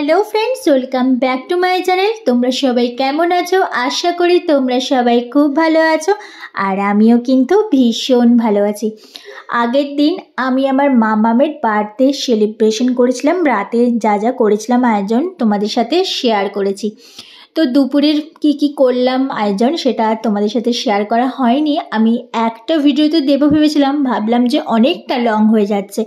Hello friends, welcome back to my channel. তোমরা সবাই কেমন আছো? আশা করি তোমরা সবাই খুব ভালো আছো, আর আমিও কিন্তু ভীষণ ভালো আছি। আগের দিন আমি আমার মামামের বার্থডে সেলিব্রেশন করেছিলাম। রাতে যা যা করেছিলাম আয়োজন তোমাদের সাথে শেয়ার করেছি। তো দুপুরের কি করলাম আয়োজন সেটা আর তোমাদের সাথে শেয়ার করা হয়নি। আমি একটা ভিডিওতে দেবো ভেবেছিলাম, ভাবলাম যে অনেকটা লং হয়ে যাচ্ছে।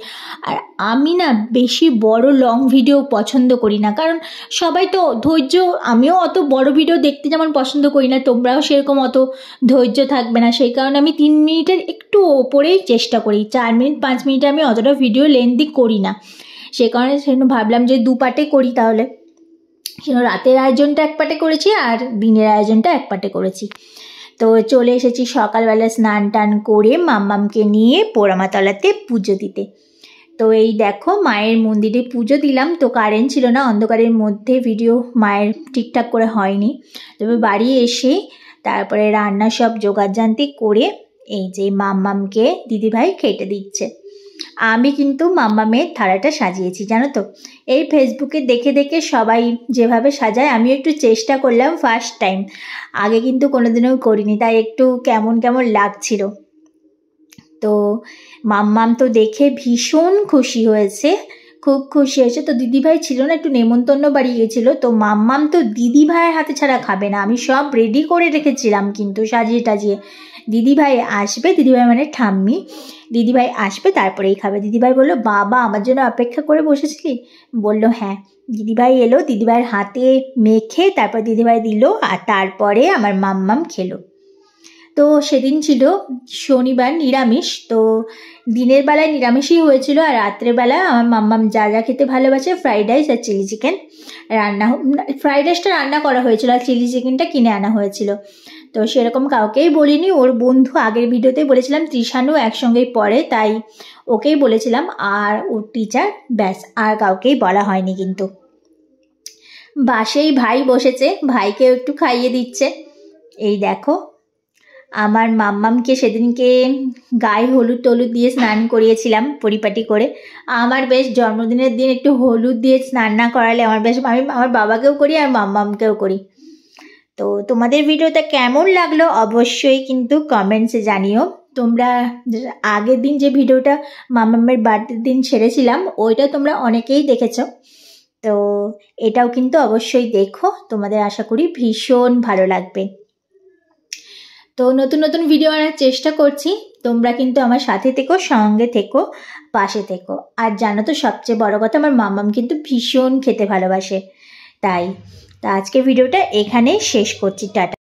আর আমি না বেশি বড় লং ভিডিও পছন্দ করি না, কারণ সবাই তো ধৈর্য, আমিও অত বড় ভিডিও দেখতে যেমন পছন্দ করি না, তোমরাও সেরকম অত ধৈর্য থাকবে না। সেই কারণে আমি 3 মিনিটের একটু ওপরেই চেষ্টা করি। 4 মিনিট 5 মিনিটে আমি অতটা ভিডিও লেন্থি করি না। সেই কারণে ভাবলাম যে 2 পার্টে করি। তাহলে রাতের আয়োজনটা এক পাটে করেছি আর দিনের আয়োজনটা এক পাটে করেছি। তো চলে এসেছি সকালবেলা স্নান টান করে মাম্মামকে নিয়ে পোড়ামাতলাতে পুজো দিতে। তো এই দেখো মায়ের মন্দিরে পুজো দিলাম। তো কারেন্ট ছিল না, অন্ধকারের মধ্যে ভিডিও মায়ের ঠিকঠাক করে হয়নি। তবে বাড়ি এসে তারপরে রান্না সব জোগাড়জান্তি করে এই যে মাম্মামকে দিদিভাই খেতে দিচ্ছে। আমি কিন্তু মাম্মামের থালাটা সাজিয়েছি, জানো তো। এই ফেসবুকে দেখে দেখে সবাই যেভাবে সাজায় আমিও একটু চেষ্টা করলাম, ফার্স্ট টাইম। আগে কিন্তু কোনোদিনও করিনি, তাই একটু কেমন কেমন লাগছিল। তো মাম্মাম তো দেখে ভীষণ খুশি হয়েছে, খুব খুশি হয়েছে। তো দিদিভাই ছিল না, একটু নেমন্তন্ন বাড়ি গেছিলো। তো মাম্মাম তো দিদিভাইয়ের হাতে ছাড়া খাবে না। আমি সব রেডি করে রেখেছিলাম কিন্তু সাজিয়ে টাজিয়ে। দিদিভাই আসবে, দিদিভাই মানে ঠাম্মি, দিদিভাই আসবে তারপরেই খাবে। দিদিভাই বললো, বাবা আমার জন্য অপেক্ষা করে বসেছিলি? বললো হ্যাঁ। দিদিভাই এলো, দিদিভাইয়ের হাতে মেখে তারপর দিদিভাই দিল, আর তারপরে আমার মাম্মাম খেলো। তো সেদিন ছিল শনিবার, নিরামিষ। তো দিনের বেলায় নিরামিষই হয়েছিল, আর রাত্রেবেলা আমার মাম্মাম যা যা খেতে ভালোবাসে, ফ্রাইড রাইস আর চিলি চিকেন রান্না। ফ্রাইড রাইসটা রান্না করা হয়েছিল আর চিলি চিকেনটা কিনে আনা হয়েছিল। তো সেরকম কাউকেই বলিনি। ওর বন্ধু, আগের ভিডিওতে বলেছিলাম তৃষানু একসঙ্গেই পড়ে, তাই ওকেই বলেছিলাম, আর ওর টিচার, ব্যাস, আর কাউকেই বলা হয়নি। কিন্তু বাসেই ভাই বসেছে, ভাইকেও একটু খাইয়ে দিচ্ছে। এই দেখো আমার মাম্মামকে সেদিনকে গায়ে হলুদ টলুদ দিয়ে স্নান করিয়েছিলাম পরিপাটি করে। আমার বেশ জন্মদিনের দিন একটু হলুদ দিয়ে স্নান না করালে আমি আমার বাবাকেও করি আর মাম্মামকেও করি। তো তোমাদের ভিডিওটা কেমন লাগলো অবশ্যই কিন্তু কমেন্টসে জানিও। তোমরা আগের দিন যে ভিডিওটা মাম্মামের বার্থডের দিন ছেড়েছিলাম, ওইটা তোমরা অনেকেই দেখেছো। তো এটাও কিন্তু অবশ্যই দেখো, তোমাদের আশা করি ভীষণ ভালো লাগবে। তো নতুন নতুন ভিডিও আনার চেষ্টা করছি, তোমরা কিন্তু আমার সাথে থেকো, সঙ্গে থেকো, পাশে থেকো। আর জানো তো সবচেয়ে বড় কথা, আমার মাম্মাম কিন্তু ভীষণ খেতে ভালোবাসে। তাই আজকে ভিডিওটা এখানেই শেষ করছি। টাটা।